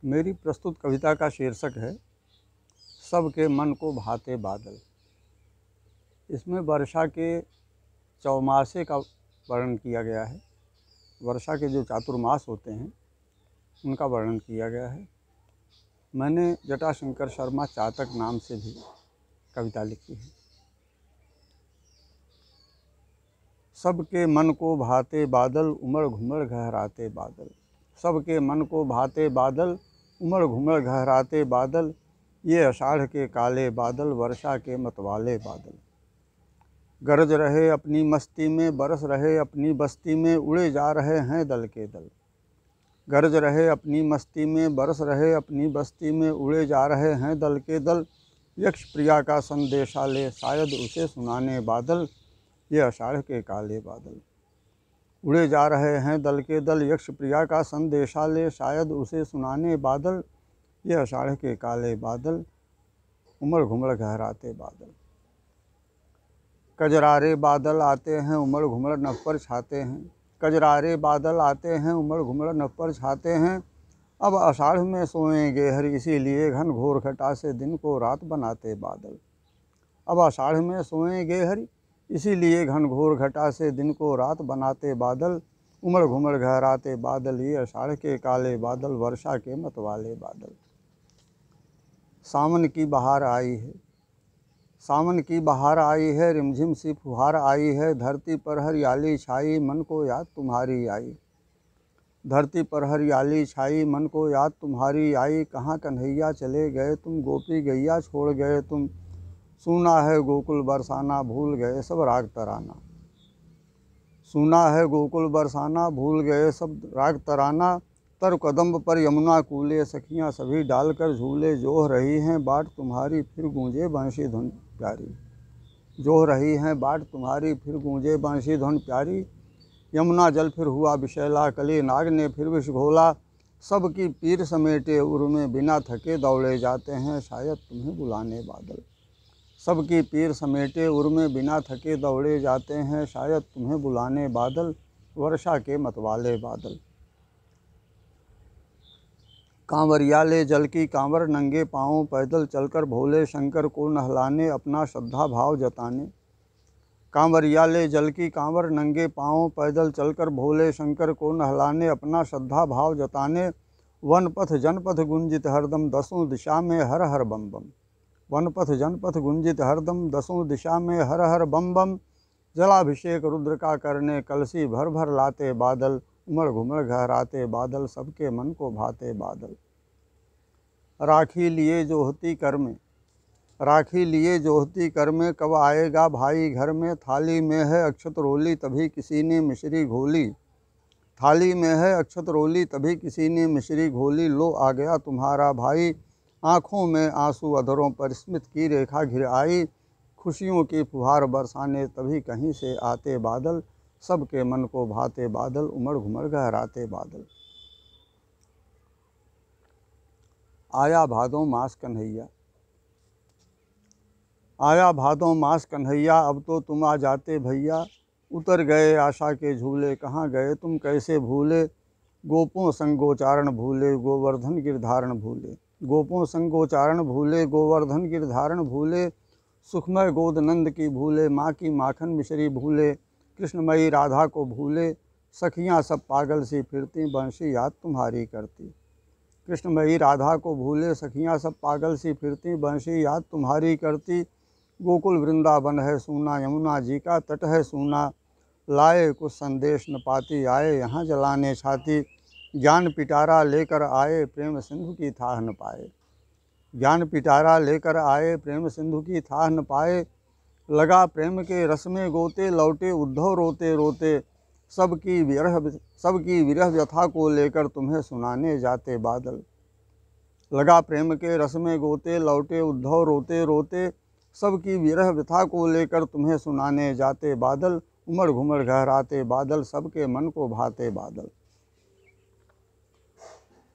मेरी प्रस्तुत कविता का शीर्षक है सबके मन को भाते बादल। इसमें वर्षा के चौमासे का वर्णन किया गया है। वर्षा के जो चातुर्मास होते हैं उनका वर्णन किया गया है। मैंने जटाशंकर शर्मा चातक नाम से भी कविता लिखी है। सबके मन को भाते बादल, उमड़ घुमड़ गहराते बादल। सबके मन को भाते बादल, उमड़ घुमड़ गहराते बादल। ये आषाढ़ के काले बादल, वर्षा के मतवाले बादल। गरज रहे अपनी मस्ती में, बरस रहे अपनी बस्ती में, उड़े जा रहे हैं दल के दल। गरज रहे अपनी मस्ती में, बरस रहे अपनी बस्ती में, उड़े जा रहे हैं दल के दल। यक्ष प्रिया का संदेशा ले, शायद उसे सुनाने बादल। ये आषाढ़ के काले बादल। उड़े जा रहे हैं दल के दल, यक्ष प्रिया का संदेशा ले, शायद उसे सुनाने बादल। ये आषाढ़ के काले बादल, उमड़ घुमड़ गहराते बादल। कजरारे बादल आते हैं, उमड़ घुमड़ नभ पर छाते हैं। कजरारे बादल आते हैं, उमड़ घुमड़ नभ पर छाते हैं। अब आषाढ़ में सोएंगे हर, इसीलिए घन घोर घटा से दिन को रात बनाते बादल। अब आषाढ़ में सोएंगे हर, इसीलिए घन घोर घटा से दिन को रात बनाते बादल। उमड़ घुमड़ गहराते बादल, ये आषाढ़ के काले बादल, वर्षा के मतवाले बादल। सावन की बहार आई है, सावन की बहार आई है, रिमझिम सी फुहार आई है। धरती पर हरियाली छाई, मन को याद तुम्हारी आई। धरती पर हरियाली छाई, मन को याद तुम्हारी आई। कहाँ कन्हैया चले गए तुम, गोपी गैया छोड़ गए तुम। सुना है गोकुल बरसाना, भूल गए सब राग तराना। सुना है गोकुल बरसाना, भूल गए सब राग तराना। तर कदम्ब पर यमुना कूले, सखियाँ सभी डालकर झूले। जोह रही हैं बाट तुम्हारी, फिर गूंजे बांशी धुन प्यारी। जोह रही हैं बाट तुम्हारी, फिर गूंजे बांशी धुन प्यारी। यमुना जल फिर हुआ विशैला, कली नाग ने फिर विष घोला। सबकी पीर समेटे उर में, बिना थके दौड़े जाते हैं, शायद तुम्हें बुलाने बादल। सबकी पीर समेटे उर में, बिना थके दौड़े जाते हैं, शायद तुम्हें बुलाने बादल। वर्षा के मतवाले बादल। कांवरिया ले जल की कांवर, नंगे पाँव पैदल चलकर भोले शंकर को नहलाने, अपना श्रद्धा भाव जताने। कांवरिया ले जल की कांवर, नंगे पाँव पैदल चलकर भोले शंकर को नहलाने, अपना श्रद्धा भाव जताने। वन पथ जनपथ गुंजित हरदम, दसों दिशा में हर हर बम बम। वन पथ जनपथ गुंजित हरदम, दसों दिशा में हर हर बम बम। जलाभिषेक रुद्र का करने, कलसी भर भर लाते बादल। उमड़ घुमड़ गहराते बादल, सबके मन को भाते बादल। राखी लिए जोहती कर में, राखी लिए जोहती कर में, कब आएगा भाई घर में। थाली में है अक्षत रोली, तभी किसी ने मिश्री घोली। थाली में है अक्षत रोली, तभी किसी ने मिश्री घोली। लो आ गया तुम्हारा भाई, आँखों में आंसू, अधरों पर स्मित की रेखा घिर आई। खुशियों की फुहार बरसाने, तभी कहीं से आते बादल। सबके मन को भाते बादल, उमड़ घुमड़ गहराते बादल। आया भादों मास कन्हैया, आया भादों मास कन्हैया, अब तो तुम आ जाते भैया। उतर गए आशा के झूले, कहाँ गए तुम कैसे भूले। गोपों संग गोचारण भूले, गोवर्धन गिरधारण भूले। गोपों संग गोचारण भूले, गोवर्धन गिरधारण भूले। सुखमय गोद नंद की भूले, माँ की माखन मिश्री भूले। कृष्णमयी राधा को भूले, सखियाँ सब पागल सी फिरती, बंशी याद तुम्हारी करती। कृष्णमयी राधा को भूले, सखियाँ सब पागल सी फिरती, बंशी याद तुम्हारी करती। गोकुल वृंदावन है सूना, यमुना जी का तट है सूना। लाए कुछ संदेश न पाती, आए यहाँ जलाने छाती। ज्ञान पिटारा लेकर आए, प्रेम सिंधु की थाह न पाए। ज्ञान पिटारा लेकर आए, प्रेम सिंधु की थाह न पाए। लगा प्रेम के रस में गोते, लौटे उद्धव रोते रोते। सबकी विरह व्यथा को लेकर, तुम्हें सुनाने जाते बादल। लगा प्रेम के रस में गोते, लौटे उद्धव रोते रोते। सबकी विरह व्यथा को लेकर, तुम्हें सुनाने जाते बादल। उमड़ घुमड़ गहराते बादल, सबके मन को भाते बादल।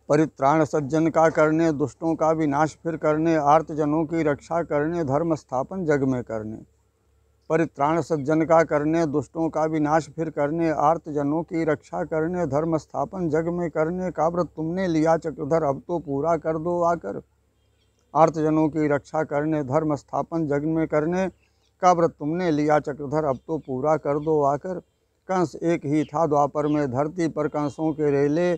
परित्राण सज्जन का करने, दुष्टों का विनाश फिर करने। आर्तजनों की रक्षा करने, धर्म स्थापन जग में करने। परित्राण सज्जन का करने, दुष्टों का विनाश फिर करने, आर्त जनों की रक्षा करने, धर्म स्थापन जग में करने का व्रत तुमने लिया चक्रधर, अब तो पूरा कर दो आकर। आर्त जनों की रक्षा करने, धर्म स्थापन जग में करने का व्रत तुमने लिया चक्रधर, अब तो पूरा कर दो आकर। कंस एक ही था द्वापर में, धरती पर कंसों के रेले,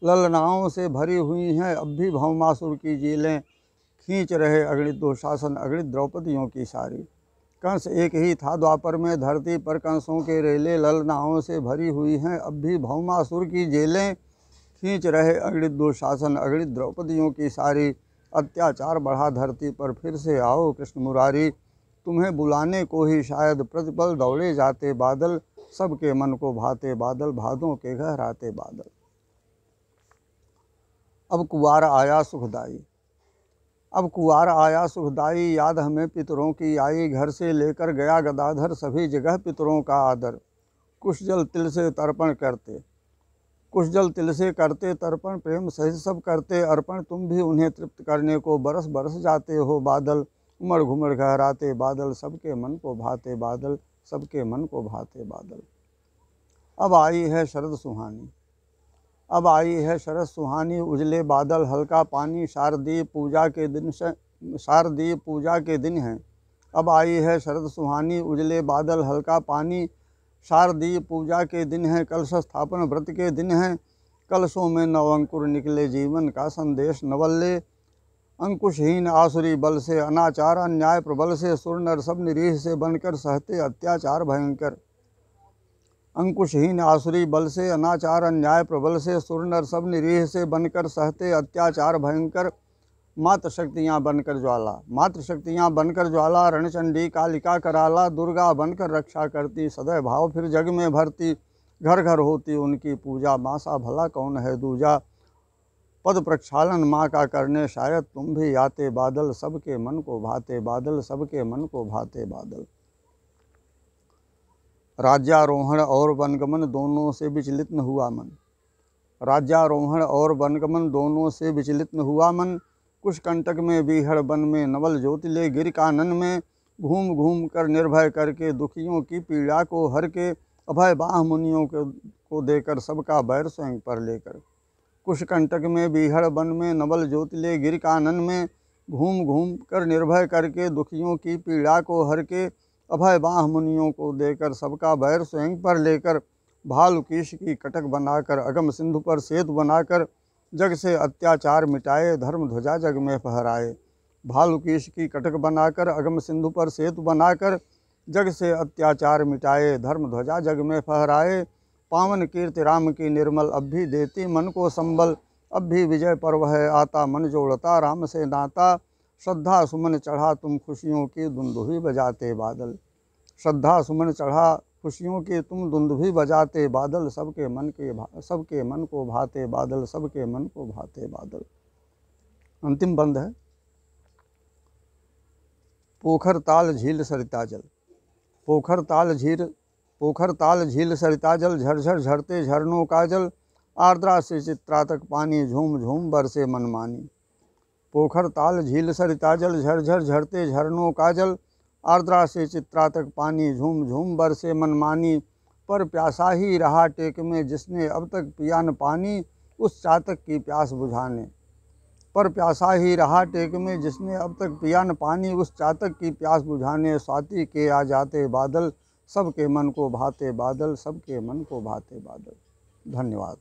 ललनाओं से भरी हुई हैं अब भी भौमासुर की जेलें, खींच रहे अगणित दुशासन अगणित द्रौपदियों की सारी। कंस एक ही था द्वापर में, धरती पर कंसों के रेले, ललनाओं से भरी हुई हैं अब भी भौमासुर की जेलें, खींच रहे अगणित दुशासन अगणित द्रौपदियों की सारी। अत्याचार बढ़ा धरती पर, फिर से आओ कृष्ण मुरारी, तुम्हें बुलाने को ही शायद प्रतिपल दौड़े जाते बादल, सबके मन को भाते बादल, भादों के गहराते बादल। अब कुवार आया सुखदाई, अब कुवार आया सुखदाई, याद हमें पितरों की आई, घर से लेकर गया गदाधर, सभी जगह पितरों का आदर। कुछ जल तिल से तर्पण करते, कुछ जल तिल से करते तर्पण, प्रेम सहित सब करते अर्पण, तुम भी उन्हें तृप्त करने को बरस बरस जाते हो बादल, उमड़ घुमड़ गहराते बादल, सबके मन को भाते बादल, सबके मन को भाते बादल। अब आई है शरद सुहानी, अब आई है शरद सुहानी, उजले बादल हल्का पानी, शारदीय पूजा के दिन से शारदीय पूजा के दिन हैं। अब आई है शरद सुहानी, उजले बादल हल्का पानी, शारदीय पूजा के दिन हैं, कलश स्थापन व्रत के दिन हैं, कलशों में नव अंकुर निकले, जीवन का संदेश नवल्ले। अंकुशहीन आसुरी बल से, अनाचार अन्याय प्रबल से, सुर नर सब निरीह से बनकर सहते अत्याचार भयंकर। अंकुशहीन आसुरी बल से, अनाचार अन्याय प्रबल से, सुर नर सब निरीह से बनकर सहते अत्याचार भयंकर। मातृशक्तियाँ बनकर ज्वाला, मातृशक्तियाँ बनकर ज्वाला, रणचंडी कालिका कराला, दुर्गा बनकर रक्षा करती, सदैव भाव फिर जग में भरती, घर घर होती उनकी पूजा, माँ सा भला कौन है दूजा। पद प्रक्षालन माँ का करने शायद तुम भी आते बादल, सबके मन को भाते बादल, सबके मन को भाते बादल। राज्यारोहण और वनगमन दोनों से विचलित न हुआ मन, राज्यारोहण और वनगमन दोनों से विचलित न हुआ मन। कुशकंटक में बीहड़ वन में, नवल ज्योतिले गिर कानन में, घूम घूम कर निर्भय करके दुखियों की पीड़ा को हर के, अभय बाह मुनियों को देकर सबका बैर स्वयं पर लेकर। कुशकंटक में बीहड़ वन में, नवल ज्योतिले गिर कानन में, घूम घूम कर निर्भय करके दुखियों की पीड़ा को हर के, अभय बाह मुनियों को देकर सबका बैर स्वयं पर लेकर। भालुकीश की कटक बनाकर, अगम सिंधु पर सेतु बनाकर, जग से अत्याचार मिटाए, धर्म ध्वजा जग में फहराए। भालुकीश की कटक बनाकर, अगम सिंधु पर सेतु बनाकर, जग से अत्याचार मिटाए, धर्म ध्वजा जग में फहराए। पावन कीर्ति राम की निर्मल, अब भी देती मन को संबल, अब भी विजय पर्व है आता, मन जोड़ता राम से नाता। श्रद्धा सुमन चढ़ा तुम खुशियों की दुंदुभी बजाते बादल, श्रद्धा सुमन चढ़ा खुशियों की तुम दुंदुभी बजाते बादल, सबके मन को भाते बादल, सबके मन को भाते बादल। अंतिम बंद है। पोखर ताल झील सरिता जल, पोखर ताल झील सरिता जल, झरझर झरते झरनों का जल, आर्द्रा से चित्रा तक पानी, झूम झूम बरसे मनमानी। पोखर ताल झील सरिता जल, झरझर झरते झरनों का जल, आर्द्रा से चित्रा तक पानी, झूम झूम बरसे मनमानी। पर प्यासा ही रहा टेक में, जिसने अब तक पिया न पानी, उस चातक की प्यास बुझाने। पर प्यासा ही रहा टेक में, जिसने अब तक पिया न पानी, उस चातक की प्यास बुझाने। स्वाति के आ जाते बादल, सबके मन को भाते बादल, सबके मन को भाते बादल। धन्यवाद।